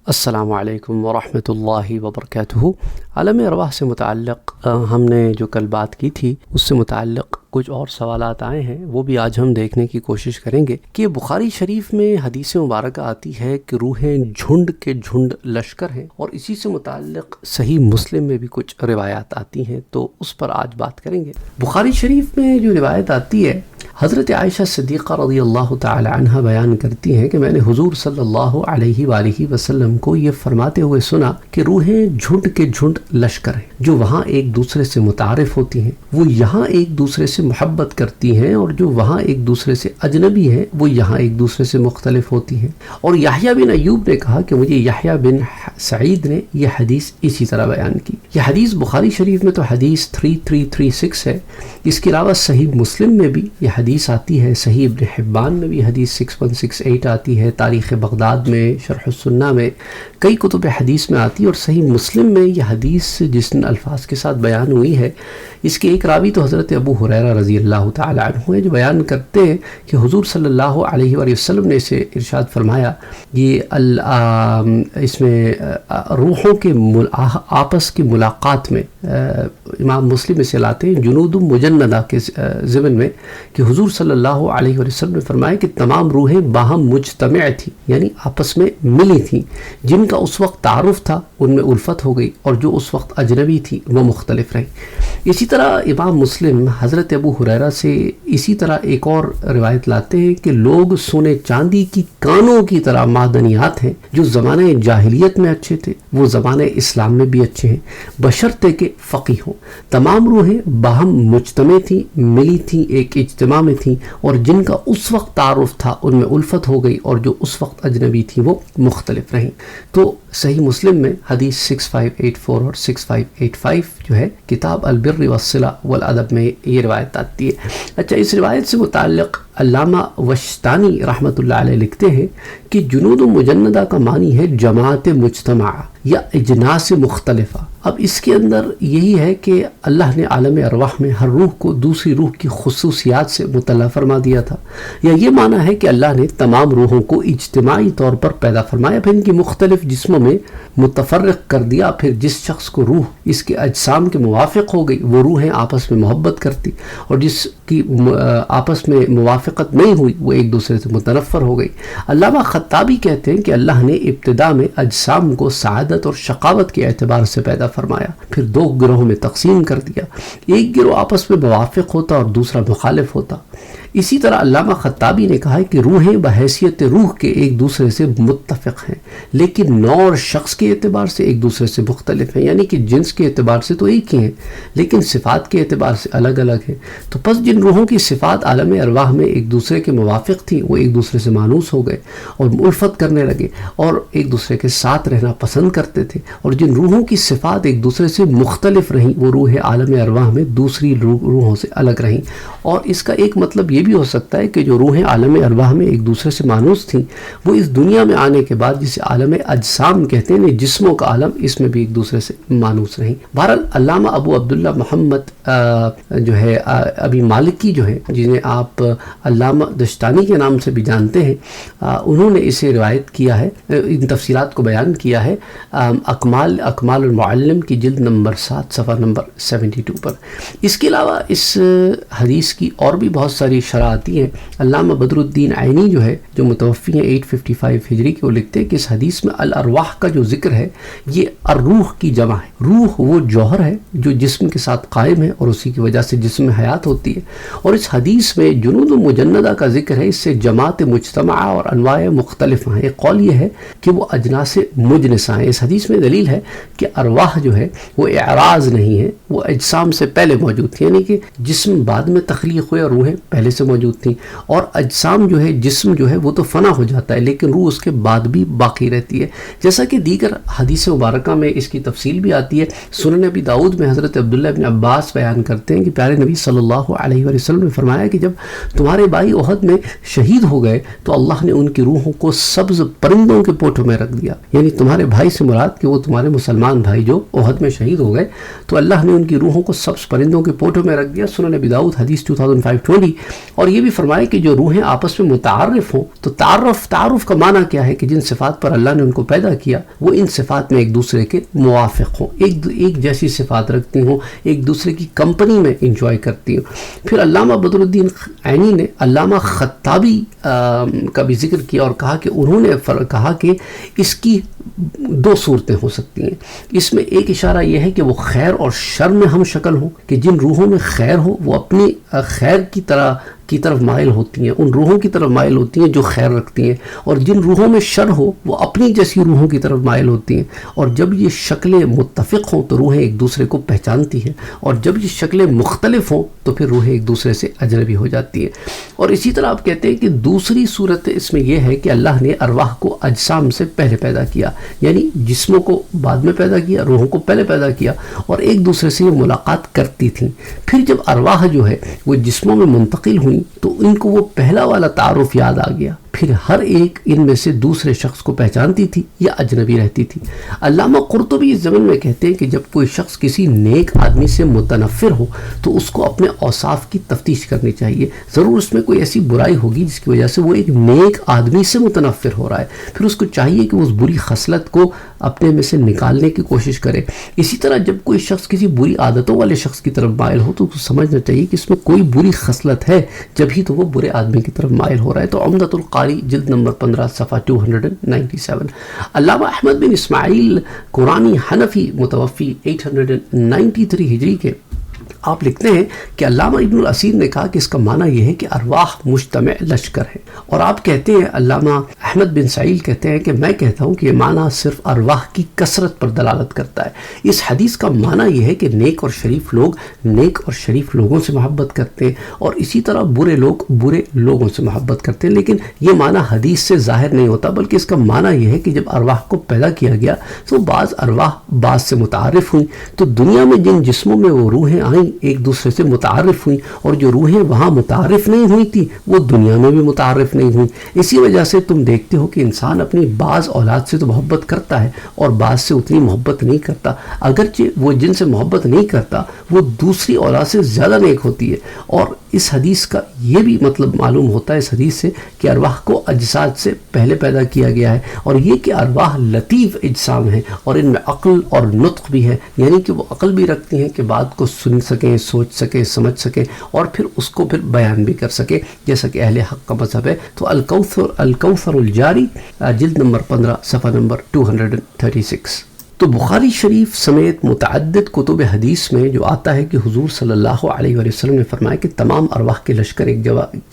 السلام علیکم ورحمۃ اللہ وبرکاتہ۔ عالم ارواح سے متعلق ہم نے جو کل بات کی تھی اس سے متعلق کچھ اور سوالات آئے ہیں، وہ بھی آج ہم دیکھنے کی کوشش کریں گے کہ بخاری شریف میں حدیث مبارکہ آتی ہے کہ روحیں جھنڈ کے جھنڈ لشکر ہیں، اور اسی سے متعلق صحیح مسلم میں بھی کچھ روایات آتی ہیں، تو اس پر آج بات کریں گے۔ بخاری شریف میں جو روایت آتی ہے، حضرت عائشہ صدیقہ رضی اللہ تعالی عنہ بیان کرتی ہیں کہ میں نے حضور صلی اللہ علیہ وآلہ وسلم کو یہ فرماتے ہوئے سنا کہ روحیں جھنڈ کے جھنڈ لشکر ہیں، جو وہاں ایک دوسرے سے متعارف ہوتی ہیں وہ یہاں ایک دوسرے سے محبت کرتی ہیں، اور جو وہاں ایک دوسرے سے اجنبی ہیں وہ یہاں ایک دوسرے سے مختلف ہوتی ہیں۔ اور یحییٰ بن ایوب نے کہا کہ مجھے یحییٰ بن سعید نے یہ حدیث اسی طرح بیان کی۔ یہ حدیث بخاری شریف میں تو حدیث 3336 ہے، اس کے علاوہ صحیح مسلم میں بھی یہ حدیث آتی ہے، صحیح ابن حبان میں بھی حدیث 6168 آتی ہے، تاریخ بغداد میں، شرح السنہ میں، کئی کتب حدیث میں آتی ہے، اور صحیح مسلم میں یہ حدیث جس الفاظ کے ساتھ بیان ہوئی ہے، اس کے ایک راوی تو حضرت ابو ہریرہ رضی اللہ تعالی عنہ ہے، جو بیان کرتے ہیں کہ حضور صلی اللہ علیہ وآلہ وسلم نے اسے ارشاد فرمایا، یہ اس میں روحوں کے آپس کی ملاقات میں، امام مسلم اسے لاتے ہیں جنود مجندہ کے ضمن میں، کہ حضور صلی اللہ علیہ وآلہ وسلم نے فرمایا کہ تمام روحیں باہم مجتمع تھیں، یعنی آپس میں ملی تھیں، جن کا اس وقت تعارف تھا ان میں الفت ہو گئی، اور جو اس وقت اجنبی تھی وہ مختلف رہیں۔ اسی طرح امام مسلم حضرت ابو ہریرہ سے اسی طرح ایک اور روایت لاتے ہیں کہ لوگ سونے چاندی کی کانوں کی طرح معدنیات ہیں، جو زمانہ جاہلیت میں اچھے تھے وہ زمانہ اسلام میں بھی اچھے ہیں، بشرطے کہ فقیہ ہوں۔ تمام روحیں باہم مجتمع تھیں، ملی تھیں، ایک اجتماع میں تھیں، اور جن کا اس وقت تعارف تھا ان میں الفت ہو گئی، اور جو اس وقت اجنبی تھی وہ مختلف رہیں۔ تو صحیح مسلم میں حدیث 6584 اور 6585 جو ہے کتاب البر والصلہ والادب میں یہ روایت آتی ہے۔ اچھا، اس روایت سے متعلق علامہ وشتانی رحمۃ اللہ علیہ لکھتے ہیں کہ جنود مجندہ کا معنی ہے جماعت مجتمعہ یا اجناس مختلفہ۔ اب اس کے اندر یہی ہے کہ اللہ نے عالم ارواح میں ہر روح کو دوسری روح کی خصوصیات سے مطلع فرما دیا تھا، یا یہ معنی ہے کہ اللہ نے تمام روحوں کو اجتماعی طور پر پیدا فرمایا، پھر ان کی مختلف جسموں میں متفرق کر دیا، پھر جس شخص کو روح اس کے اجسام کے موافق ہو گئی وہ روحیں آپس میں محبت کرتی، اور جس کی آپس میں موافقت نہیں ہوئی وہ ایک دوسرے سے متنفر ہو گئی۔ علامہ خطابی کہتے ہیں کہ اللہ نے ابتدا میں اجسام کو سعادت اور شقاوت کے اعتبار سے پیدا فرمایا، پھر دو گروہوں میں تقسیم کر دیا، ایک گروہ آپس میں موافق ہوتا اور دوسرا مخالف ہوتا۔ اسی طرح علامہ خطابی نے کہا ہے کہ روحیں بحیثیت روح کے ایک دوسرے سے متفق ہیں، لیکن نوع اور شخص کے اعتبار سے ایک دوسرے سے مختلف ہیں، یعنی کہ جنس کے اعتبار سے تو ایک ہی ہیں لیکن صفات کے اعتبار سے الگ الگ ہیں۔ تو پس جن روحوں کی صفات عالم ارواح میں ایک دوسرے کے موافق تھیں وہ ایک دوسرے سے مانوس ہو گئے اور الفت کرنے لگے اور ایک دوسرے کے ساتھ رہنا پسند کرتے تھے، اور جن روحوں کی صفات ایک دوسرے سے مختلف رہیں وہ روح عالم ارواح میں دوسری روحوں سے الگ رہیں۔ اور اس کا ایک مطلب یہ بھی ہو سکتا ہے کہ جو روحیں عالم ارواح میں ایک دوسرے سے مانوس تھیں وہ اس دنیا میں آنے کے بعد جسے عالم اجسام کہتے ہیں، جسموں کا عالم، اس میں بھی ایک دوسرے سے مانوس رہیں۔ بہرحال علامہ ابو عبداللہ محمد جو ہے ابی مالکی جو ہے، جنہیں آپ علامہ دشتانی کے نام سے بھی جانتے ہیں، انہوں نے اسے روایت کیا ہے، ان تفصیلات کو بیان کیا ہے اکمال المعلم کی جلد نمبر 7 صفحہ نمبر 72 پر۔ اس کے علاوہ اس حدیث کی اور بھی بہت ساری شرح آتی ہیں۔ علامہ بدر الدین عینی جو ہے، جو متوفی ہیں 855 ہجری کے، وہ لکھتے ہیں کہ اس حدیث میں الارواح کا جو ذکر ہے یہ الروح کی جمع ہے۔ روح وہ جوہر ہے جو جسم کے ساتھ قائم ہے اور اسی کی وجہ سے جسم میں حیات ہوتی ہے، اور اس حدیث میں جنود مجندہ کا ذکر ہے، اس سے جماعت مجتمعہ اور انواع مختلف ہیں۔ ایک قول یہ ہے کہ وہ اجناس مجنسہ ہیں۔ اس حدیث میں دلیل ہے کہ ارواح جو ہے وہ اعراض نہیں ہے، وہ اجسام سے پہلے موجود تھی، یعنی کہ جسم بعد میں تخلیق ہوئے اور روحیں پہلے سے موجود تھیں، اور اجسام جو ہے، جسم جو ہے وہ تو فنا ہو جاتا ہے لیکن روح اس کے بعد بھی باقی رہتی ہے، جیسا کہ دیگر حدیث مبارکہ میں اس کی تفصیل بھی آتی ہے۔ سنن ابی داؤد میں حضرت عبداللہ بن عباس بیان کرتے ہیں کہ پیارے نبی صلی اللہ علیہ وآلہ وسلم نے فرمایا کہ جب تمہارے بھائی احد میں شہید ہو گئے تو اللہ نے ان کی روحوں کو سبز پرندوں کے پوٹھوں میں رکھ دیا، یعنی تمہارے بھائی سے مراد کہ وہ تمہارے مسلمان بھائی جو احد میں شہید ہو گئے تو اللہ نے ان کی روحوں کو سبز پرندوں کے پوٹھوں میں رکھ دیا۔ سنن ابی داؤد حدیث 2520۔ اور یہ بھی فرمایا کہ جو روحیں آپس میں متعارف ہوں تو تعارف کا معنی کیا ہے کہ جن صفات پر اللہ نے ان کو پیدا کیا وہ ان صفات میں ایک دوسرے کے موافق ہوں، ایک جیسی صفات رکھتی ہوں، ایک دوسرے کی کمپنی میں انجوائے کرتی ہوں۔ پھر علامہ بدر الدین عینی نے علامہ خطابی کا بھی ذکر کیا اور کہا کہ انہوں نے کہا کہ اس کی دو صورتیں ہو سکتی ہیں۔ اس میں ایک اشارہ یہ ہے کہ وہ خیر اور شر میں ہم شکل ہوں، کہ جن روحوں میں خیر ہو وہ اپنی خیر کی طرف مائل ہوتی ہیں، ان روحوں کی طرف مائل ہوتی ہیں جو خیر رکھتی ہیں، اور جن روحوں میں شر ہو وہ اپنی جیسی روحوں کی طرف مائل ہوتی ہیں۔ اور جب یہ شکلیں متفق ہوں تو روحیں ایک دوسرے کو پہچانتی ہیں، اور جب یہ شکلیں مختلف ہوں تو پھر روحیں ایک دوسرے سے اجنبی ہو جاتی ہیں۔ اور اسی طرح آپ کہتے ہیں کہ دوسری صورت اس میں یہ ہے کہ اللہ نے ارواح کو اجسام سے پہلے پیدا کیا، یعنی جسموں کو بعد میں پیدا کیا، روحوں کو پہلے پیدا کیا، اور ایک دوسرے سے یہ ملاقات کرتی تھیں۔ پھر جب ارواح جو ہے وہ جسموں میں منتقل ہوئی تو ان کو وہ پہلا والا تعارف یاد آ گیا، پھر ہر ایک ان میں سے دوسرے شخص کو پہچانتی تھی یا اجنبی رہتی تھی۔ علامہ قرطبی اس ضمن میں کہتے ہیں کہ جب کوئی شخص کسی نیک آدمی سے متنفر ہو تو اس کو اپنے اوصاف کی تفتیش کرنی چاہیے، ضرور اس میں کوئی ایسی برائی ہوگی جس کی وجہ سے وہ ایک نیک آدمی سے متنفر ہو رہا ہے، پھر اس کو چاہیے کہ اس بری خصلت کو اپنے میں سے نکالنے کی کوشش کرے۔ اسی طرح جب کوئی شخص کسی بری عادتوں والے شخص کی طرف مائل ہو تو سمجھنا چاہیے کہ اس میں کوئی بری خصلت ہے، جب ہی تو وہ برے آدمی کی طرف مائل ہو رہا ہے۔ تو عمدۃ القاری جلد نمبر 15 صفحہ 297۔ علامہ احمد بن اسماعیل قرآنی حنفی متوفی 893 ہجری کے آپ لکھتے ہیں کہ علامہ ابن الاسیر نے کہا کہ اس کا معنی یہ ہے کہ ارواح مجتمع لشکر ہے، اور آپ کہتے ہیں علامہ احمد بن سعیل کہتے ہیں کہ میں کہتا ہوں کہ یہ معنی صرف ارواح کی کثرت پر دلالت کرتا ہے۔ اس حدیث کا معنی یہ ہے کہ نیک اور شریف لوگ نیک اور شریف لوگوں سے محبت کرتے ہیں، اور اسی طرح برے لوگ برے لوگوں سے محبت کرتے ہیں، لیکن یہ معنی حدیث سے ظاہر نہیں ہوتا، بلکہ اس کا معنی یہ ہے کہ جب ارواح کو پیدا کیا گیا تو بعض ارواح بعض سے متعارف ہوئیں، تو دنیا میں جن جسموں میں وہ روحیں آئیں ایک دوسرے سے متعارف ہوئیں، اور جو روحیں وہاں متعارف نہیں ہوئی تھی وہ دنیا میں بھی متعارف نہیں ہوئیں۔ اسی وجہ سے تم دیکھتے ہو کہ انسان اپنی بعض اولاد سے تو محبت کرتا ہے اور بعض سے اتنی محبت نہیں کرتا، اگرچہ وہ جن سے محبت نہیں کرتا وہ دوسری اولاد سے زیادہ نیک ہوتی ہے۔ اور اس حدیث کا یہ بھی مطلب معلوم ہوتا ہے اس حدیث سے کہ ارواح کو اجساد سے پہلے پیدا کیا گیا ہے، اور یہ کہ ارواح لطیف اجسام ہیں اور ان میں عقل اور نطق بھی ہے، یعنی کہ وہ عقل بھی رکھتی ہیں کہ بات کو سن سکیں، سوچ سکیں، سمجھ سکیں، اور پھر اس کو پھر بیان بھی کر سکیں، جیسا کہ اہل حق کا مذہب ہے۔ تو الکوثر الجاری جلد نمبر 15 صفحہ نمبر 236۔ تو بخاری شریف سمیت متعدد کتب حدیث میں جو آتا ہے کہ حضور صلی اللہ علیہ وآلہ وسلم نے فرمایا کہ تمام ارواح کے لشکر ایک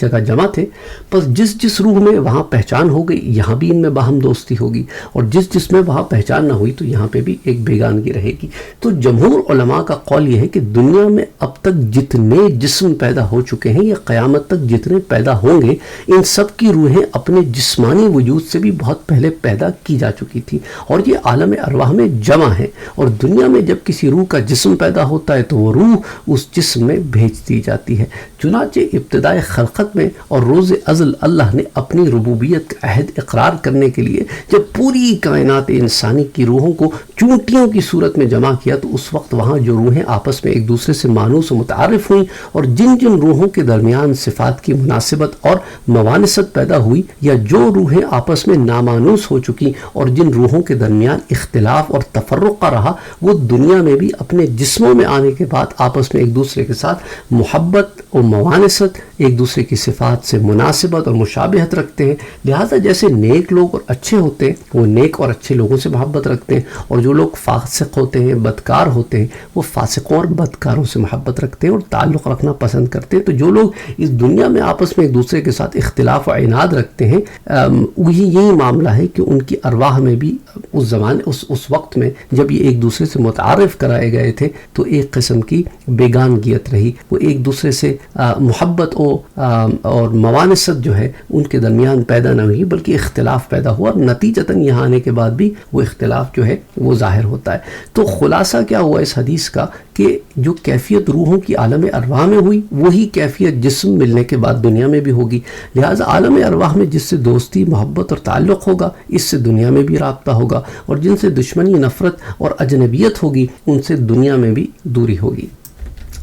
جگہ جمع تھے، پس جس روح میں وہاں پہچان ہو گئی یہاں بھی ان میں باہم دوستی ہوگی، اور جس میں وہاں پہچان نہ ہوئی تو یہاں پہ بھی ایک بیگانگی رہے گی۔ تو جمہور علماء کا قول یہ ہے کہ دنیا میں اب تک جتنے جسم پیدا ہو چکے ہیں یا قیامت تک جتنے پیدا ہوں گے ان سب کی روحیں اپنے جسمانی وجود سے بھی بہت پہلے پیدا کی جا چکی تھی، اور یہ عالم ارواح میں جمع ہے، اور دنیا میں جب کسی روح کا جسم پیدا ہوتا ہے تو وہ روح اس جسم میں بھیج دی جاتی ہے۔ چنانچہ ابتدائے خلقت میں اور روز ازل اللہ نے اپنی ربوبیت کا عہد اقرار کرنے کے لیے جب پوری کائنات انسانی کی روحوں کو چونٹیوں کی صورت میں جمع کیا تو اس وقت وہاں جو روحیں آپس میں ایک دوسرے سے مانوس و متعارف ہوئیں، اور جن روحوں کے درمیان صفات کی مناسبت اور موانست پیدا ہوئی، یا جو روحیں آپس میں نامانوس ہو چکی اور جن روحوں کے درمیان اختلاف اور تفرق کا رہا، وہ دنیا میں بھی اپنے جسموں میں آنے کے بعد آپس میں ایک دوسرے کے ساتھ محبت اور موانست، ایک دوسرے کی صفات سے مناسبت اور مشابہت رکھتے ہیں۔ لہٰذا جیسے نیک لوگ اور اچھے ہوتے ہیں وہ نیک اور اچھے لوگوں سے محبت رکھتے ہیں، اور جو لوگ فاسق ہوتے ہیں بدکار ہوتے ہیں وہ فاسقوں اور بدکاروں سے محبت رکھتے ہیں اور تعلق رکھنا پسند کرتے ہیں۔ تو جو لوگ اس دنیا میں آپس میں ایک دوسرے کے ساتھ اختلاف و عناد رکھتے ہیں، یہی معاملہ ہے کہ ان کی ارواح میں بھی اس زمانے اس وقت میں جب یہ ایک دوسرے سے متعارف کرائے گئے تھے تو ایک قسم کی بیگانگیت رہی، وہ ایک دوسرے سے محبت اور موانست جو ہے ان کے درمیان پیدا نہ ہوئی بلکہ اختلاف پیدا ہوا، اور نتیجتاً یہاں آنے کے بعد بھی وہ اختلاف جو ہے وہ ظاہر ہوتا ہے۔ تو خلاصہ کیا ہوا اس حدیث کا کہ جو کیفیت روحوں کی عالم ارواح میں ہوئی وہی کیفیت جسم ملنے کے بعد دنیا میں بھی ہوگی، لہٰذا عالم ارواح میں جس سے دوستی محبت اور تعلق ہوگا اس سے دنیا میں بھی رابطہ ہوگا، اور جن سے دشمنی نفرت اور اجنبیت ہوگی ان سے دنیا میں بھی دوری ہوگی۔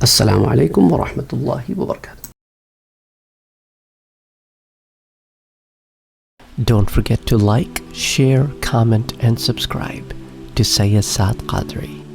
السلام علیکم ورحمۃ اللہ وبرکاتہ۔ Don't forget to like, share, comment and subscribe to Sayyid Saad Qadri.